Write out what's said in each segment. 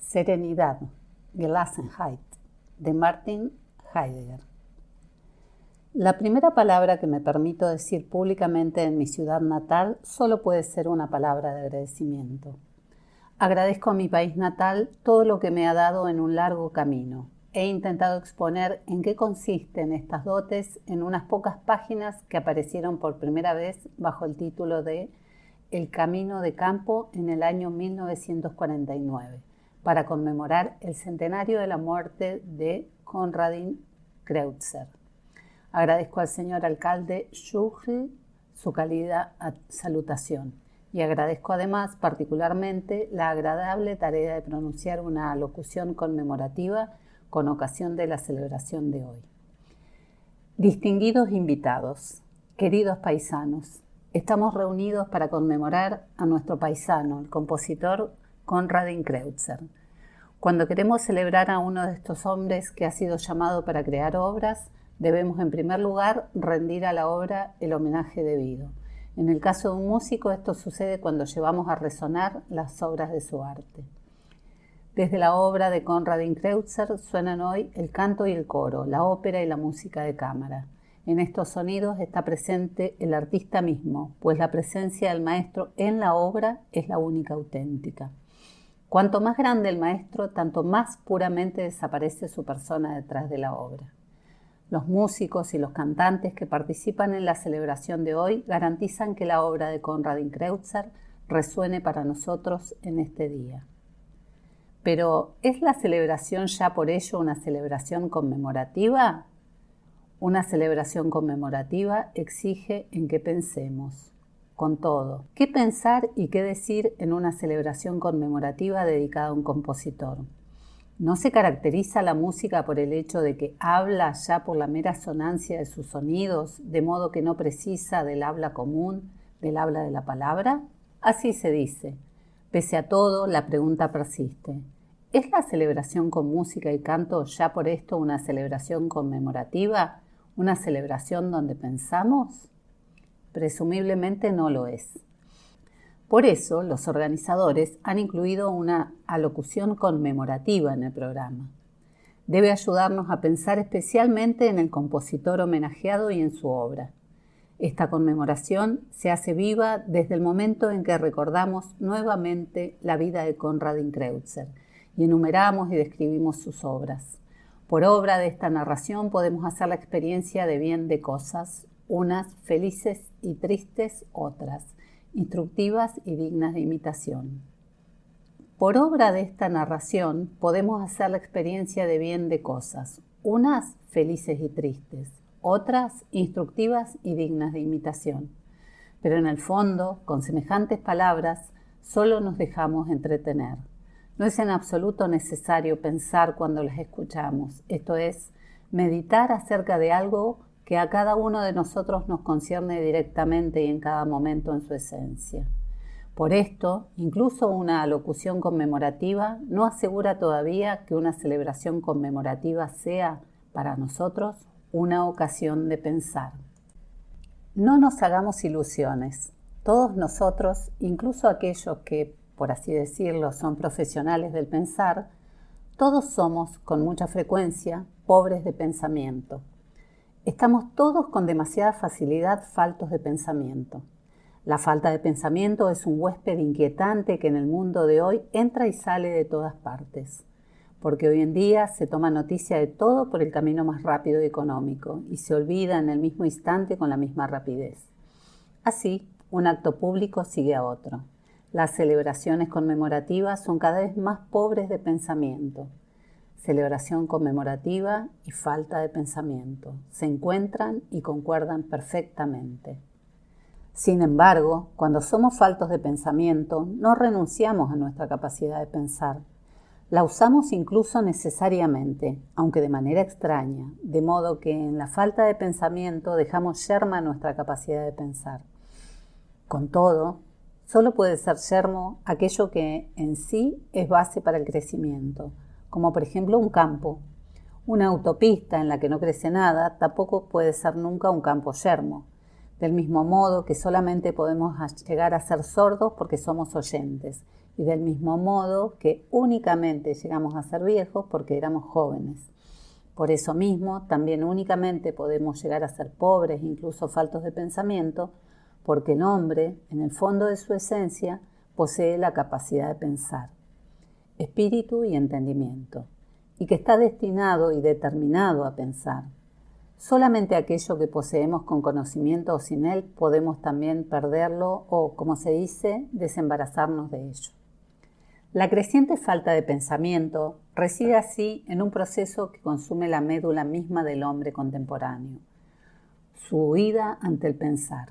Serenidad, Gelassenheit, de Martin Heidegger. La primera palabra que me permito decir públicamente en mi ciudad natal solo puede ser una palabra de agradecimiento. Agradezco a mi país natal todo lo que me ha dado en un largo camino. He intentado exponer en qué consisten estas dotes en unas pocas páginas que aparecieron por primera vez bajo el título de El Camino de Campo en el año 1949, para conmemorar el centenario de la muerte de Konradin Kreutzer. Agradezco al señor alcalde Schuchl su cálida salutación y agradezco además particularmente la agradable tarea de pronunciar una alocución conmemorativa con ocasión de la celebración de hoy. Distinguidos invitados, queridos paisanos, estamos reunidos para conmemorar a nuestro paisano, el compositor Konradin Kreutzer. Cuando queremos celebrar a uno de estos hombres que ha sido llamado para crear obras, debemos en primer lugar rendir a la obra el homenaje debido. En el caso de un músico, esto sucede cuando llevamos a resonar las obras de su arte. Desde la obra de Konradin Kreutzer suenan hoy el canto y el coro, la ópera y la música de cámara. En estos sonidos está presente el artista mismo, pues la presencia del maestro en la obra es la única auténtica. Cuanto más grande el maestro, tanto más puramente desaparece su persona detrás de la obra. Los músicos y los cantantes que participan en la celebración de hoy garantizan que la obra de Konradin Kreutzer resuene para nosotros en este día. Pero, ¿es la celebración ya por ello una celebración conmemorativa? Una celebración conmemorativa exige en que pensemos. Con todo, ¿qué pensar y qué decir en una celebración conmemorativa dedicada a un compositor? ¿No se caracteriza la música por el hecho de que habla ya por la mera sonancia de sus sonidos, de modo que no precisa del habla común, del habla de la palabra? Así se dice. Pese a todo, la pregunta persiste. ¿Es la celebración con música y canto ya por esto una celebración conmemorativa? ¿Una celebración donde pensamos? Presumiblemente no lo es. Por eso, los organizadores han incluido una alocución conmemorativa en el programa. Debe ayudarnos a pensar especialmente en el compositor homenajeado y en su obra. Esta conmemoración se hace viva desde el momento en que recordamos nuevamente la vida de Konradin Kreutzer y enumeramos y describimos sus obras. Por obra de esta narración podemos hacer la experiencia de bien de cosas, unas felices y tristes, otras instructivas y dignas de imitación. Por obra de esta narración podemos hacer la experiencia de bien de cosas, unas felices y tristes, otras instructivas y dignas de imitación. Pero en el fondo, con semejantes palabras, solo nos dejamos entretener. No es en absoluto necesario pensar cuando las escuchamos, esto es, meditar acerca de algo que a cada uno de nosotros nos concierne directamente y en cada momento en su esencia. Por esto, incluso una alocución conmemorativa no asegura todavía que una celebración conmemorativa sea, para nosotros, una ocasión de pensar. No nos hagamos ilusiones. Todos nosotros, incluso aquellos que, por así decirlo, son profesionales del pensar, todos somos, con mucha frecuencia, pobres de pensamiento. Estamos todos con demasiada facilidad faltos de pensamiento. La falta de pensamiento es un huésped inquietante que en el mundo de hoy entra y sale de todas partes, porque hoy en día se toma noticia de todo por el camino más rápido y económico y se olvida en el mismo instante con la misma rapidez. Así, un acto público sigue a otro. Las celebraciones conmemorativas son cada vez más pobres de pensamiento. Celebración conmemorativa y falta de pensamiento se encuentran y concuerdan perfectamente. Sin embargo, cuando somos faltos de pensamiento, no renunciamos a nuestra capacidad de pensar. La usamos incluso necesariamente, aunque de manera extraña, de modo que en la falta de pensamiento dejamos yerma nuestra capacidad de pensar. Con todo, solo puede ser yermo aquello que en sí es base para el crecimiento, como por ejemplo un campo. Una autopista en la que no crece nada tampoco puede ser nunca un campo yermo, del mismo modo que solamente podemos llegar a ser sordos porque somos oyentes y del mismo modo que únicamente llegamos a ser viejos porque éramos jóvenes. Por eso mismo, también únicamente podemos llegar a ser pobres, incluso faltos de pensamiento, porque el hombre, en el fondo de su esencia, posee la capacidad de pensar, espíritu y entendimiento, y que está destinado y determinado a pensar. Solamente aquello que poseemos con conocimiento o sin él podemos también perderlo o, como se dice, desembarazarnos de ello. La creciente falta de pensamiento reside así en un proceso que consume la médula misma del hombre contemporáneo, su huida ante el pensar.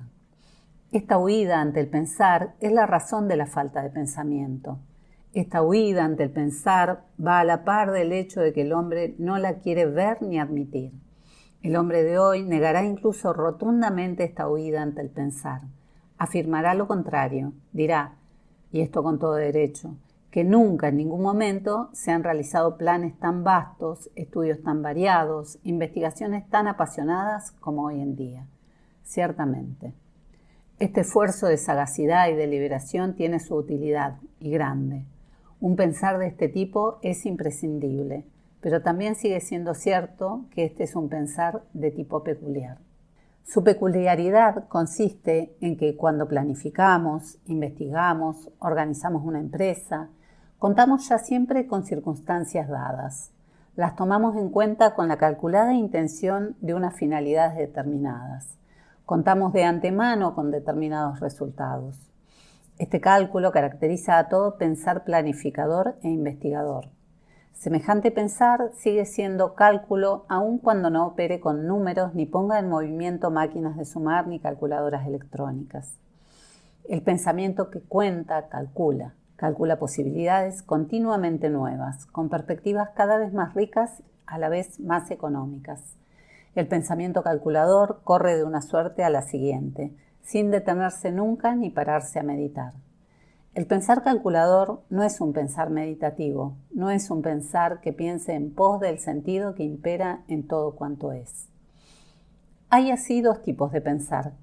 Esta huida ante el pensar es la razón de la falta de pensamiento. Esta huida ante el pensar va a la par del hecho de que el hombre no la quiere ver ni admitir. El hombre de hoy negará incluso rotundamente esta huida ante el pensar. Afirmará lo contrario, dirá, y esto con todo derecho, que nunca en ningún momento se han realizado planes tan vastos, estudios tan variados, investigaciones tan apasionadas como hoy en día. Ciertamente. Este esfuerzo de sagacidad y de liberación tiene su utilidad, y grande. Un pensar de este tipo es imprescindible, pero también sigue siendo cierto que este es un pensar de tipo peculiar. Su peculiaridad consiste en que cuando planificamos, investigamos, organizamos una empresa, contamos ya siempre con circunstancias dadas. Las tomamos en cuenta con la calculada intención de unas finalidades determinadas. Contamos de antemano con determinados resultados. Este cálculo caracteriza a todo pensar planificador e investigador. Semejante pensar sigue siendo cálculo aun cuando no opere con números ni ponga en movimiento máquinas de sumar ni calculadoras electrónicas. El pensamiento que cuenta, calcula posibilidades continuamente nuevas, con perspectivas cada vez más ricas, a la vez más económicas. El pensamiento calculador corre de una suerte a la siguiente, sin detenerse nunca ni pararse a meditar. El pensar calculador no es un pensar meditativo, no es un pensar que piense en pos del sentido que impera en todo cuanto es. Hay así dos tipos de pensar,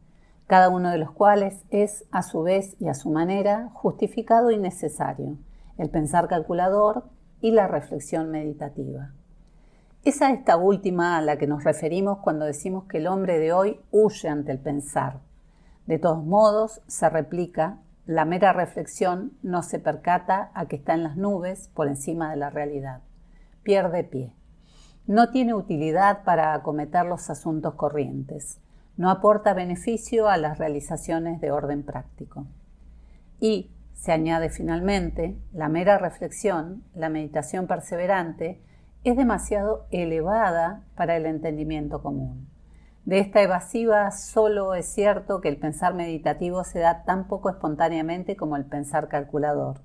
cada uno de los cuales es, a su vez y a su manera, justificado y necesario, el pensar calculador y la reflexión meditativa. Es a esta última a la que nos referimos cuando decimos que el hombre de hoy huye ante el pensar. De todos modos, se replica, la mera reflexión no se percata a que está en las nubes por encima de la realidad. Pierde pie. No tiene utilidad para acometer los asuntos corrientes. No aporta beneficio a las realizaciones de orden práctico. Y, se añade finalmente, la mera reflexión, la meditación perseverante, es demasiado elevada para el entendimiento común. De esta evasiva solo es cierto que el pensar meditativo se da tan poco espontáneamente como el pensar calculador.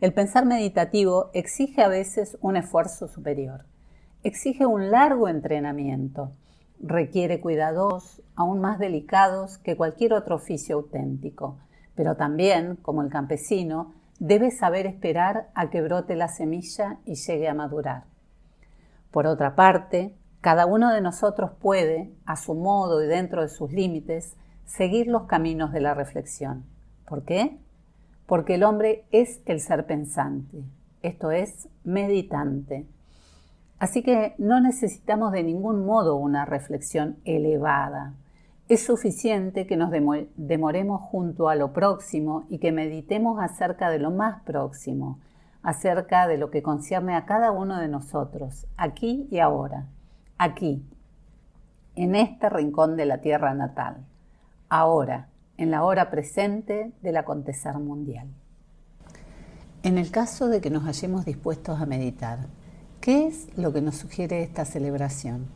El pensar meditativo exige a veces un esfuerzo superior. Exige un largo entrenamiento. Requiere cuidados aún más delicados que cualquier otro oficio auténtico. Pero también, como el campesino, debe saber esperar a que brote la semilla y llegue a madurar. Por otra parte, cada uno de nosotros puede, a su modo y dentro de sus límites, seguir los caminos de la reflexión. ¿Por qué? Porque el hombre es el ser pensante, esto es, meditante. Así que no necesitamos de ningún modo una reflexión elevada. Es suficiente que nos demoremos junto a lo próximo y que meditemos acerca de lo más próximo, acerca de lo que concierne a cada uno de nosotros, aquí y ahora. Aquí, en este rincón de la tierra natal, ahora, en la hora presente del acontecer mundial. En el caso de que nos hallemos dispuestos a meditar, ¿qué es lo que nos sugiere esta celebración?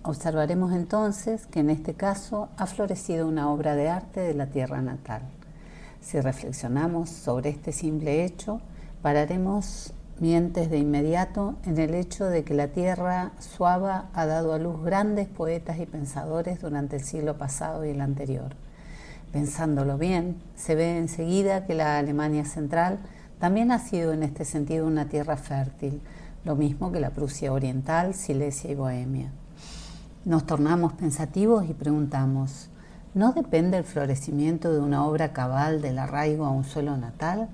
Observaremos entonces que en este caso ha florecido una obra de arte de la tierra natal. Si reflexionamos sobre este simple hecho, pararemos mientes de inmediato en el hecho de que la tierra suava ha dado a luz grandes poetas y pensadores durante el siglo pasado y el anterior. Pensándolo bien, se ve enseguida que la Alemania central también ha sido en este sentido una tierra fértil, lo mismo que la Prusia oriental, Silesia y Bohemia. Nos tornamos pensativos y preguntamos, ¿no depende el florecimiento de una obra cabal del arraigo a un suelo natal?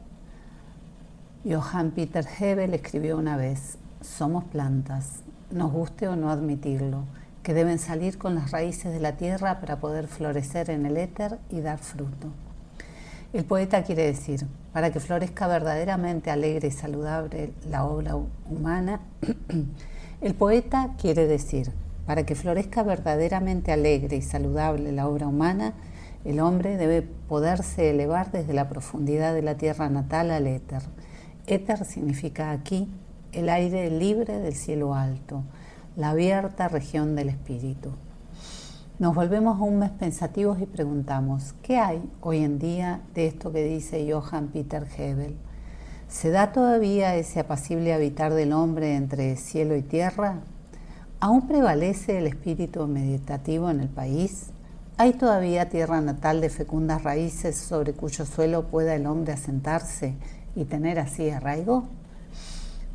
Johann Peter Hebel escribió una vez: somos plantas, nos guste o no admitirlo, que deben salir con las raíces de la tierra para poder florecer en el éter y dar fruto. El poeta quiere decir, para que florezca verdaderamente alegre y saludable la obra humana, el poeta quiere decir, para que florezca verdaderamente alegre y saludable la obra humana, el hombre debe poderse elevar desde la profundidad de la tierra natal al éter. Éter significa aquí el aire libre del cielo alto, la abierta región del espíritu. Nos volvemos aún más pensativos y preguntamos, ¿qué hay hoy en día de esto que dice Johann Peter Hebel? ¿Se da todavía ese apacible habitar del hombre entre cielo y tierra? ¿Aún prevalece el espíritu meditativo en el país? ¿Hay todavía tierra natal de fecundas raíces sobre cuyo suelo pueda el hombre asentarse y tener así arraigo?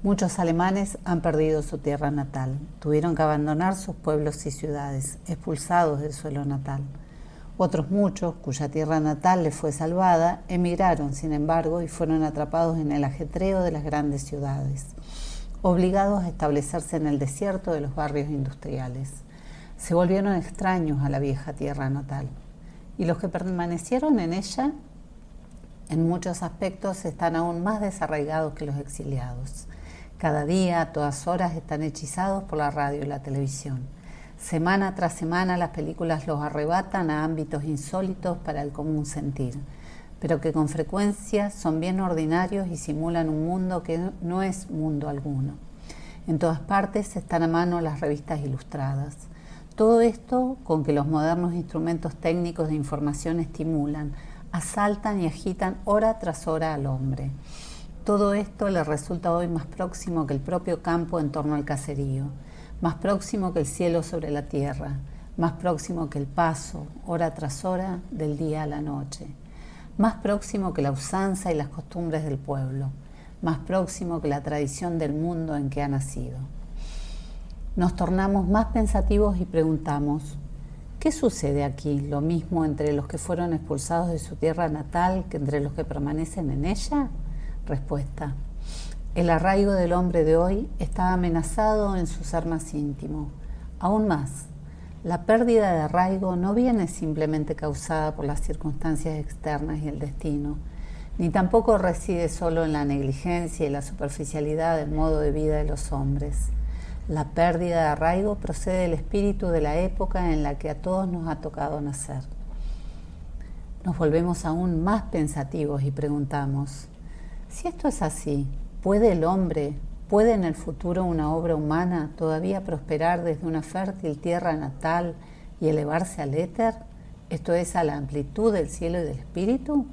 Muchos alemanes han perdido su tierra natal, tuvieron que abandonar sus pueblos y ciudades, expulsados del suelo natal. Otros muchos, cuya tierra natal les fue salvada, emigraron, sin embargo, y fueron atrapados en el ajetreo de las grandes ciudades, obligados a establecerse en el desierto de los barrios industriales. Se volvieron extraños a la vieja tierra natal, y los que permanecieron en ella, en muchos aspectos, están aún más desarraigados que los exiliados. Cada día, a todas horas, están hechizados por la radio y la televisión. Semana tras semana las películas los arrebatan a ámbitos insólitos para el común sentir, pero que con frecuencia son bien ordinarios y simulan un mundo que no es mundo alguno. En todas partes están a mano las revistas ilustradas. Todo esto con que los modernos instrumentos técnicos de información estimulan, asaltan y agitan hora tras hora al hombre. Todo esto le resulta hoy más próximo que el propio campo en torno al caserío, más próximo que el cielo sobre la tierra, más próximo que el paso, hora tras hora, del día a la noche, más próximo que la usanza y las costumbres del pueblo, más próximo que la tradición del mundo en que ha nacido. Nos tornamos más pensativos y preguntamos, ¿qué sucede aquí? ¿Lo mismo entre los que fueron expulsados de su tierra natal que entre los que permanecen en ella? Respuesta: el arraigo del hombre de hoy está amenazado en su ser más íntimo. Aún más, la pérdida de arraigo no viene simplemente causada por las circunstancias externas y el destino, ni tampoco reside solo en la negligencia y la superficialidad del modo de vida de los hombres. La pérdida de arraigo procede del espíritu de la época en la que a todos nos ha tocado nacer. Nos volvemos aún más pensativos y preguntamos, si esto es así, ¿puede el hombre, puede en el futuro una obra humana todavía prosperar desde una fértil tierra natal y elevarse al éter? ¿Esto es, a la amplitud del cielo y del espíritu?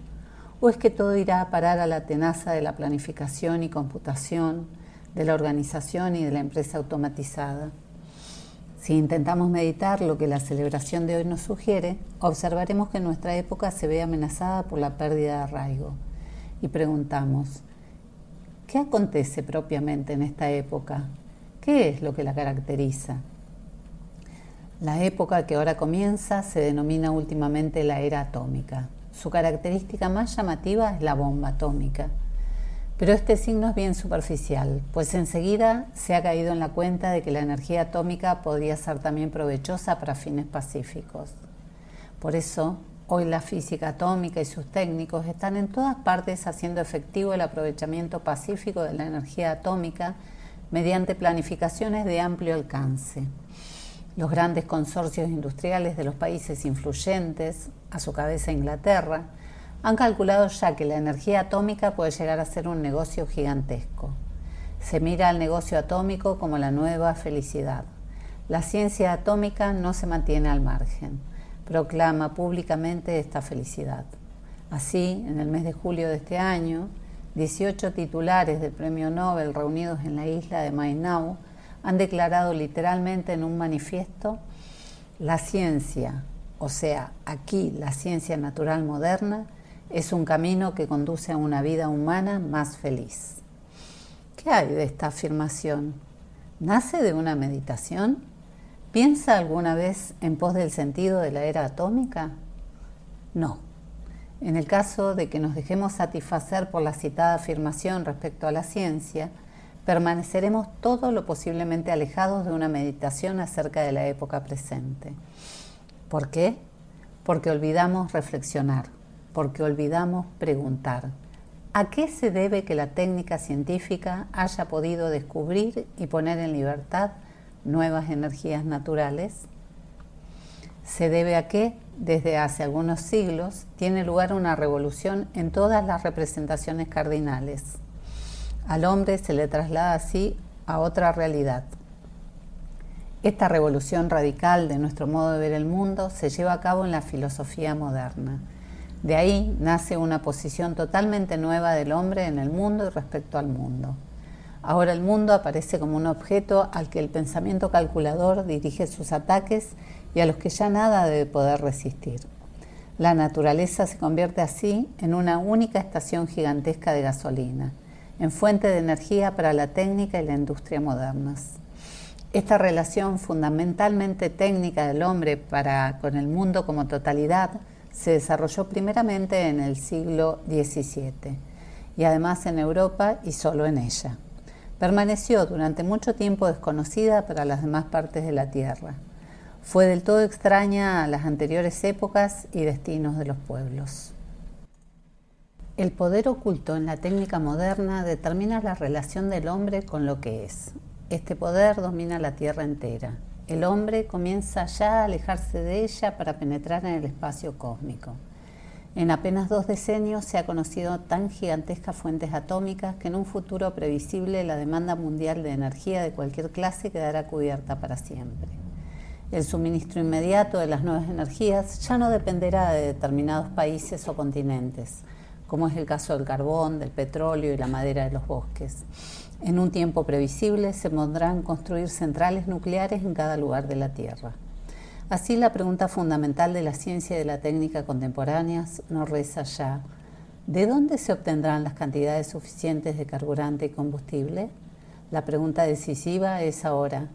¿O es que todo irá a parar a la tenaza de la planificación y computación, de la organización y de la empresa automatizada? Si intentamos meditar lo que la celebración de hoy nos sugiere, observaremos que nuestra época se ve amenazada por la pérdida de arraigo. Y preguntamos, ¿qué acontece propiamente en esta época? ¿Qué es lo que la caracteriza? La época que ahora comienza se denomina últimamente la era atómica. Su característica más llamativa es la bomba atómica. Pero este signo es bien superficial, pues enseguida se ha caído en la cuenta de que la energía atómica podría ser también provechosa para fines pacíficos. Por eso, hoy la física atómica y sus técnicos están en todas partes haciendo efectivo el aprovechamiento pacífico de la energía atómica mediante planificaciones de amplio alcance. Los grandes consorcios industriales de los países influyentes, a su cabeza Inglaterra, han calculado ya que la energía atómica puede llegar a ser un negocio gigantesco. Se mira al negocio atómico como la nueva felicidad. La ciencia atómica no se mantiene al margen. Proclama públicamente esta felicidad. Así, en el mes de julio de este año, 18 titulares del Premio Nobel reunidos en la isla de Mainau han declarado literalmente en un manifiesto: la ciencia, o sea, aquí la ciencia natural moderna, es un camino que conduce a una vida humana más feliz. ¿Qué hay de esta afirmación? ¿Nace de una meditación? ¿Piensa alguna vez en pos del sentido de la era atómica? No. En el caso de que nos dejemos satisfacer por la citada afirmación respecto a la ciencia, permaneceremos todo lo posiblemente alejados de una meditación acerca de la época presente. ¿Por qué? Porque olvidamos reflexionar, porque olvidamos preguntar. ¿A qué se debe que la técnica científica haya podido descubrir y poner en libertad nuevas energías naturales? Se debe a que, desde hace algunos siglos, tiene lugar una revolución en todas las representaciones cardinales. Al hombre se le traslada así a otra realidad. Esta revolución radical de nuestro modo de ver el mundo se lleva a cabo en la filosofía moderna. De ahí nace una posición totalmente nueva del hombre en el mundo y respecto al mundo. Ahora el mundo aparece como un objeto al que el pensamiento calculador dirige sus ataques y a los que ya nada debe poder resistir. La naturaleza se convierte así en una única estación gigantesca de gasolina, en fuente de energía para la técnica y la industria modernas. Esta relación fundamentalmente técnica del hombre con el mundo como totalidad se desarrolló primeramente en el siglo XVII y además en Europa y solo en ella. Permaneció durante mucho tiempo desconocida para las demás partes de la Tierra. Fue del todo extraña a las anteriores épocas y destinos de los pueblos. El poder oculto en la técnica moderna determina la relación del hombre con lo que es. Este poder domina la Tierra entera. El hombre comienza ya a alejarse de ella para penetrar en el espacio cósmico. En apenas 2 decenios se ha conocido tan gigantescas fuentes atómicas que en un futuro previsible la demanda mundial de energía de cualquier clase quedará cubierta para siempre. El suministro inmediato de las nuevas energías ya no dependerá de determinados países o continentes, como es el caso del carbón, del petróleo y la madera de los bosques. En un tiempo previsible se podrán construir centrales nucleares en cada lugar de la Tierra. Así, la pregunta fundamental de la ciencia y de la técnica contemporáneas no reza ya: ¿de dónde se obtendrán las cantidades suficientes de carburante y combustible? La pregunta decisiva es ahora: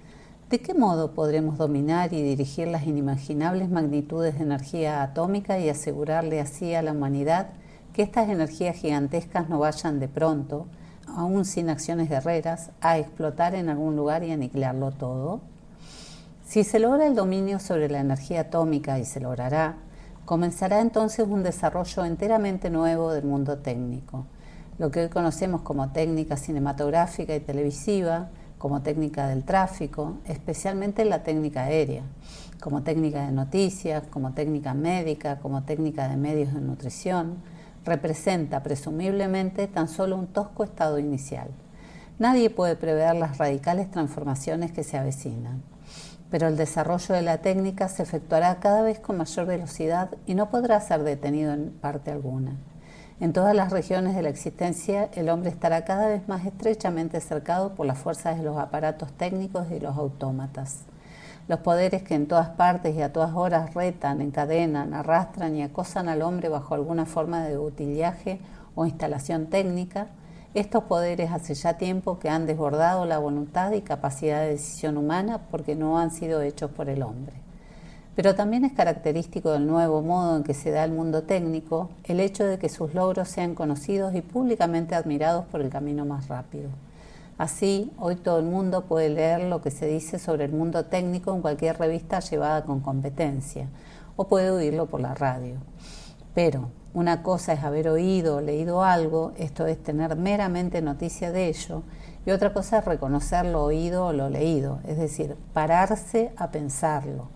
¿de qué modo podremos dominar y dirigir las inimaginables magnitudes de energía atómica y asegurarle así a la humanidad que estas energías gigantescas no vayan de pronto, aún sin acciones guerreras, a explotar en algún lugar y aniquilarlo todo? Si se logra el dominio sobre la energía atómica, y se logrará, comenzará entonces un desarrollo enteramente nuevo del mundo técnico. Lo que hoy conocemos como técnica cinematográfica y televisiva, como técnica del tráfico, especialmente la técnica aérea, como técnica de noticias, como técnica médica, como técnica de medios de nutrición, representa presumiblemente tan solo un tosco estado inicial. Nadie puede prever las radicales transformaciones que se avecinan, pero el desarrollo de la técnica se efectuará cada vez con mayor velocidad y no podrá ser detenido en parte alguna. En todas las regiones de la existencia, el hombre estará cada vez más estrechamente cercado por las fuerzas de los aparatos técnicos y los autómatas. Los poderes que en todas partes y a todas horas retan, encadenan, arrastran y acosan al hombre bajo alguna forma de utillaje o instalación técnica, estos poderes hace ya tiempo que han desbordado la voluntad y capacidad de decisión humana porque no han sido hechos por el hombre. Pero también es característico del nuevo modo en que se da el mundo técnico el hecho de que sus logros sean conocidos y públicamente admirados por el camino más rápido. Así, hoy todo el mundo puede leer lo que se dice sobre el mundo técnico en cualquier revista llevada con competencia, o puede oírlo por la radio. Pero una cosa es haber oído o leído algo, esto es tener meramente noticia de ello, y otra cosa es reconocer lo oído o lo leído, es decir, pararse a pensarlo.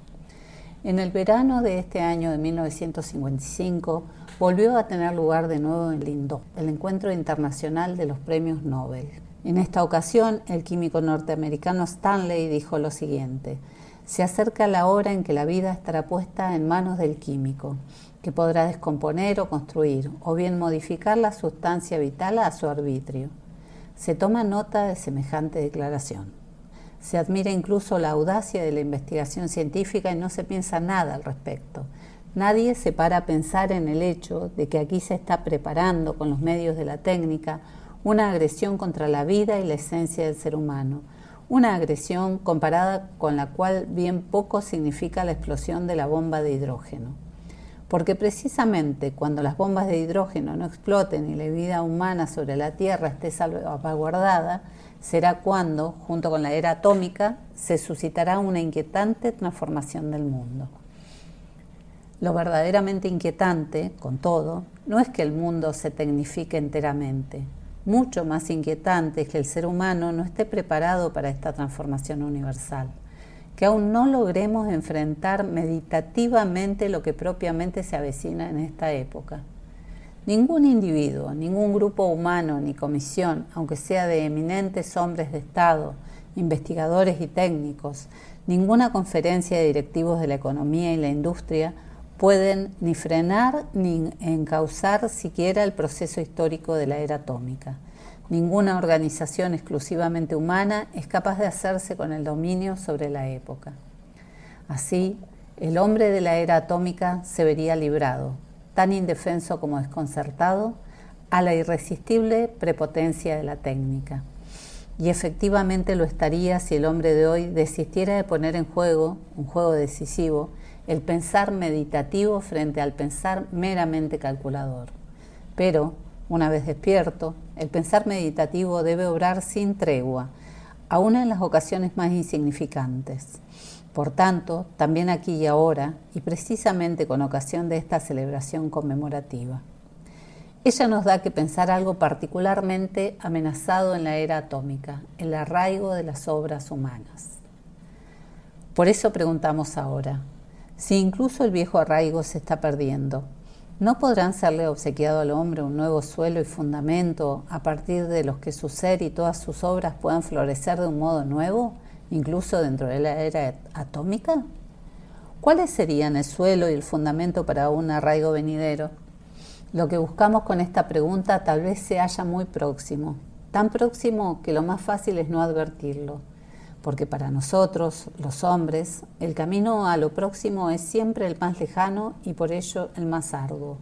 En el verano de este año de 1955 volvió a tener lugar de nuevo en Lindau, el encuentro internacional de los premios Nobel. En esta ocasión, el químico norteamericano Stanley dijo lo siguiente: se acerca la hora en que la vida estará puesta en manos del químico, que podrá descomponer o construir, o bien modificar la sustancia vital a su arbitrio. Se toma nota de semejante declaración. Se admira incluso la audacia de la investigación científica y no se piensa nada al respecto. Nadie se para a pensar en el hecho de que aquí se está preparando con los medios de la técnica una agresión contra la vida y la esencia del ser humano, una agresión comparada con la cual bien poco significa la explosión de la bomba de hidrógeno. porque precisamente cuando las bombas de hidrógeno no exploten y la vida humana sobre la Tierra esté salvaguardada, será cuando, junto con la era atómica, se suscitará una inquietante transformación del mundo. Lo verdaderamente inquietante, con todo, no es que el mundo se tecnifique enteramente. Mucho más inquietante es que el ser humano no esté preparado para esta transformación universal, que aún no logremos enfrentar meditativamente lo que propiamente se avecina en esta época. Ningún individuo, ningún grupo humano ni comisión, aunque sea de eminentes hombres de Estado, investigadores y técnicos, ninguna conferencia de directivos de la economía y la industria pueden ni frenar ni encauzar siquiera el proceso histórico de la era atómica. Ninguna organización exclusivamente humana es capaz de hacerse con el dominio sobre la época. Así, el hombre de la era atómica se vería librado, tan indefenso como desconcertado, a la irresistible prepotencia de la técnica. Y efectivamente lo estaría si el hombre de hoy desistiera de poner en juego, un juego decisivo, el pensar meditativo frente al pensar meramente calculador. Pero, una vez despierto, el pensar meditativo debe obrar sin tregua, aun en las ocasiones más insignificantes. Por tanto, también aquí y ahora, y precisamente con ocasión de esta celebración conmemorativa. Ella nos da que pensar algo particularmente amenazado en la era atómica, el arraigo de las obras humanas. Por eso preguntamos ahora, si incluso el viejo arraigo se está perdiendo, ¿no podrán serle obsequiado al hombre un nuevo suelo y fundamento a partir de los que su ser y todas sus obras puedan florecer de un modo nuevo, incluso dentro de la era atómica? ¿Cuáles serían el suelo y el fundamento para un arraigo venidero? Lo que buscamos con esta pregunta tal vez se halla muy próximo, tan próximo que lo más fácil es no advertirlo, porque para nosotros, los hombres, el camino a lo próximo es siempre el más lejano y por ello el más arduo.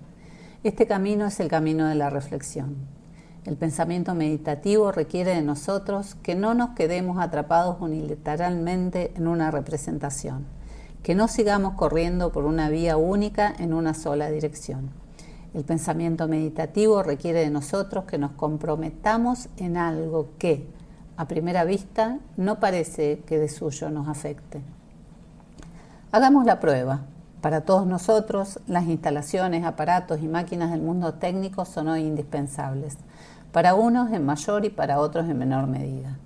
Este camino es el camino de la reflexión. El pensamiento meditativo requiere de nosotros que no nos quedemos atrapados unilateralmente en una representación, que no sigamos corriendo por una vía única en una sola dirección. El pensamiento meditativo requiere de nosotros que nos comprometamos en algo que, a primera vista, no parece que de suyo nos afecte. Hagamos la prueba. Para todos nosotros, las instalaciones, aparatos y máquinas del mundo técnico son hoy indispensables, para unos en mayor y para otros en menor medida.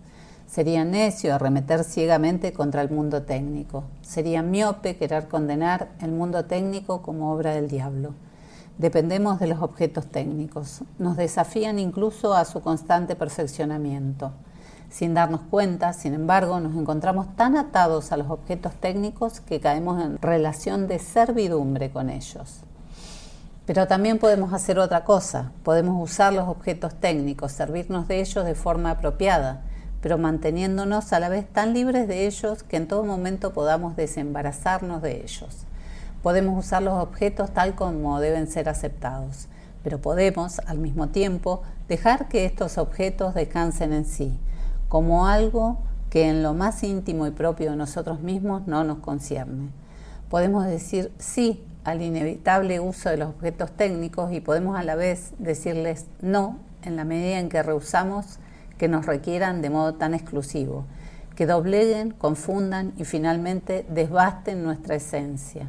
Sería necio arremeter ciegamente contra el mundo técnico. Sería miope querer condenar el mundo técnico como obra del diablo. Dependemos de los objetos técnicos. Nos desafían incluso a su constante perfeccionamiento. Sin darnos cuenta, sin embargo, nos encontramos tan atados a los objetos técnicos que caemos en relación de servidumbre con ellos. Pero también podemos hacer otra cosa. Podemos usar los objetos técnicos, servirnos de ellos de forma apropiada, pero manteniéndonos a la vez tan libres de ellos que en todo momento podamos desembarazarnos de ellos. Podemos usar los objetos tal como deben ser aceptados, pero podemos, al mismo tiempo, dejar que estos objetos descansen en sí, como algo que en lo más íntimo y propio de nosotros mismos no nos concierne. Podemos decir sí al inevitable uso de los objetos técnicos y podemos a la vez decirles no en la medida en que rehusamos que nos requieran de modo tan exclusivo, que dobleguen, confundan y finalmente desbasten nuestra esencia.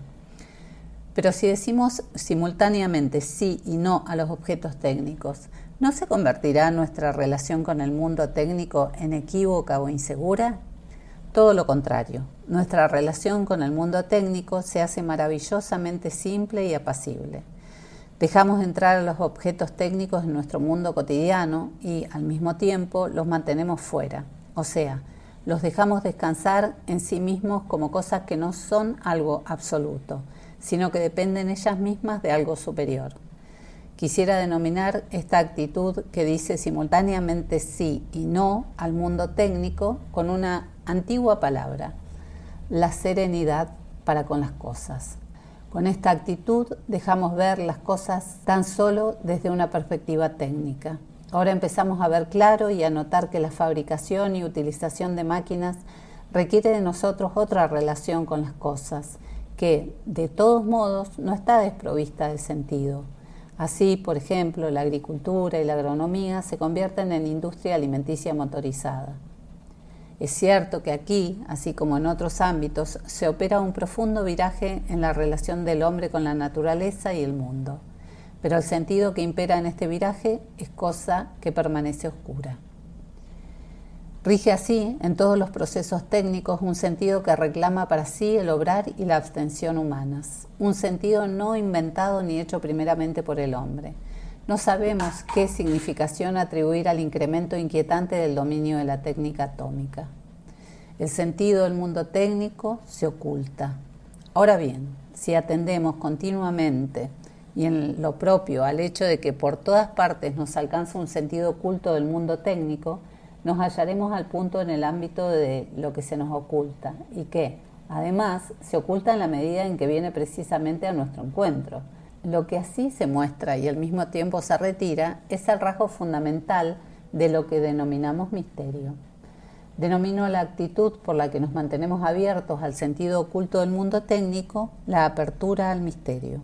Pero si decimos simultáneamente sí y no a los objetos técnicos, ¿no se convertirá nuestra relación con el mundo técnico en equívoca o insegura? Todo lo contrario, nuestra relación con el mundo técnico se hace maravillosamente simple y apacible. Dejamos entrar a los objetos técnicos en nuestro mundo cotidiano y, al mismo tiempo, los mantenemos fuera, o sea, los dejamos descansar en sí mismos como cosas que no son algo absoluto, sino que dependen ellas mismas de algo superior. Quisiera denominar esta actitud que dice simultáneamente sí y no al mundo técnico con una antigua palabra, la serenidad para con las cosas. Con esta actitud dejamos ver las cosas tan solo desde una perspectiva técnica. Ahora empezamos a ver claro y a notar que la fabricación y utilización de máquinas requiere de nosotros otra relación con las cosas, que, de todos modos, no está desprovista de sentido. Así, por ejemplo, la agricultura y la agronomía se convierten en industria alimenticia motorizada. Es cierto que aquí, así como en otros ámbitos, se opera un profundo viraje en la relación del hombre con la naturaleza y el mundo, pero el sentido que impera en este viraje es cosa que permanece oscura. Rige así, en todos los procesos técnicos, un sentido que reclama para sí el obrar y la abstención humanas, un sentido no inventado ni hecho primeramente por el hombre. No sabemos qué significación atribuir al incremento inquietante del dominio de la técnica atómica. El sentido del mundo técnico se oculta. Ahora bien, si atendemos continuamente y en lo propio al hecho de que por todas partes nos alcanza un sentido oculto del mundo técnico, nos hallaremos al punto en el ámbito de lo que se nos oculta y que, además, se oculta en la medida en que viene precisamente a nuestro encuentro. Lo que así se muestra y al mismo tiempo se retira es el rasgo fundamental de lo que denominamos misterio. Denomino la actitud por la que nos mantenemos abiertos al sentido oculto del mundo técnico la apertura al misterio.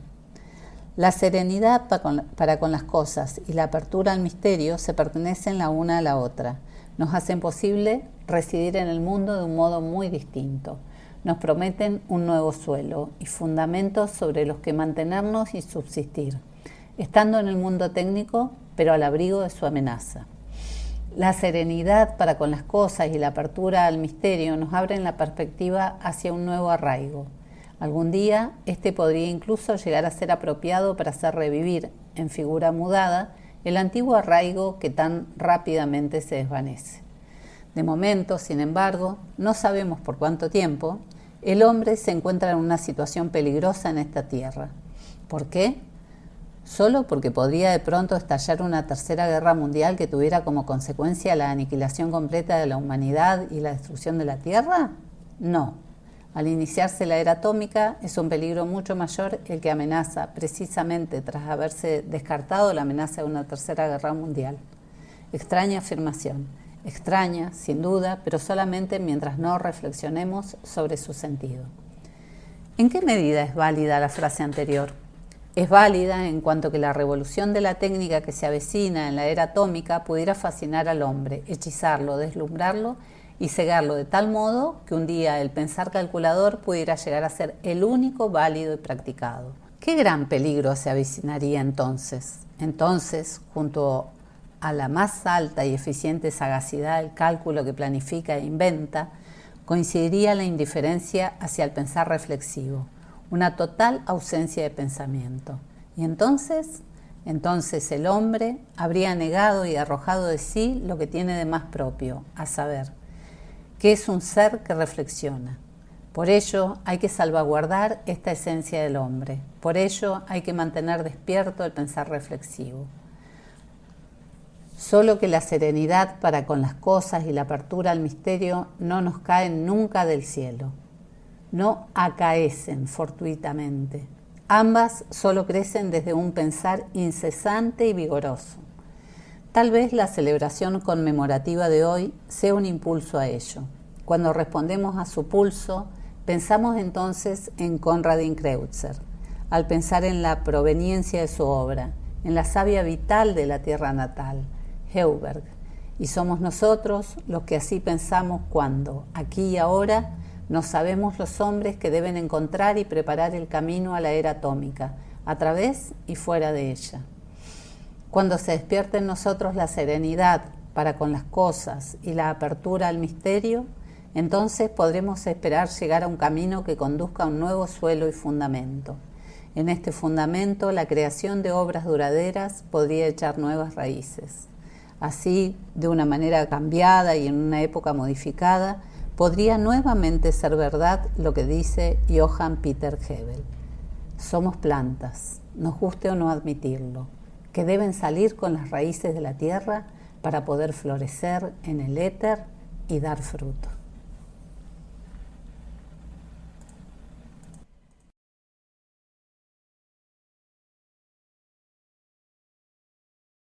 La serenidad para con las cosas y la apertura al misterio se pertenecen la una a la otra. Nos hacen posible residir en el mundo de un modo muy distinto. Nos prometen un nuevo suelo y fundamentos sobre los que mantenernos y subsistir, estando en el mundo técnico, pero al abrigo de su amenaza. La serenidad para con las cosas y la apertura al misterio nos abren la perspectiva hacia un nuevo arraigo. Algún día, este podría incluso llegar a ser apropiado para hacer revivir, en figura mudada, el antiguo arraigo que tan rápidamente se desvanece. De momento, sin embargo, no sabemos por cuánto tiempo, el hombre se encuentra en una situación peligrosa en esta tierra. ¿Por qué? ¿Solo porque podría de pronto estallar una tercera guerra mundial que tuviera como consecuencia la aniquilación completa de la humanidad y la destrucción de la Tierra? No. Al iniciarse la era atómica es un peligro mucho mayor el que amenaza precisamente tras haberse descartado la amenaza de una tercera guerra mundial. Extraña afirmación. Extraña, sin duda, pero solamente mientras no reflexionemos sobre su sentido. ¿En qué medida es válida la frase anterior? Es válida en cuanto que la revolución de la técnica que se avecina en la era atómica pudiera fascinar al hombre, hechizarlo, deslumbrarlo y cegarlo de tal modo que un día el pensar calculador pudiera llegar a ser el único válido y practicado. ¿Qué gran peligro se avecinaría entonces? Entonces, junto a la más alta y eficiente sagacidad del cálculo que planifica e inventa, coincidiría la indiferencia hacia el pensar reflexivo, una total ausencia de pensamiento. Y entonces el hombre habría negado y arrojado de sí lo que tiene de más propio, a saber, que es un ser que reflexiona. Por ello hay que salvaguardar esta esencia del hombre, por ello hay que mantener despierto el pensar reflexivo. Solo que la serenidad para con las cosas y la apertura al misterio no nos caen nunca del cielo. No acaecen fortuitamente. Ambas solo crecen desde un pensar incesante y vigoroso. Tal vez la celebración conmemorativa de hoy sea un impulso a ello. Cuando respondemos a su pulso, pensamos entonces en Konradin Kreutzer, al pensar en la proveniencia de su obra, en la savia vital de la tierra natal, Heuberg, y somos nosotros los que así pensamos cuando, aquí y ahora, nos sabemos los hombres que deben encontrar y preparar el camino a la era atómica, a través y fuera de ella. Cuando se despierte en nosotros la serenidad para con las cosas y la apertura al misterio, entonces podremos esperar llegar a un camino que conduzca a un nuevo suelo y fundamento. En este fundamento, la creación de obras duraderas podría echar nuevas raíces. Así, de una manera cambiada y en una época modificada, podría nuevamente ser verdad lo que dice Johann Peter Hebel. Somos plantas, nos guste o no admitirlo, que deben salir con las raíces de la tierra para poder florecer en el éter y dar frutos.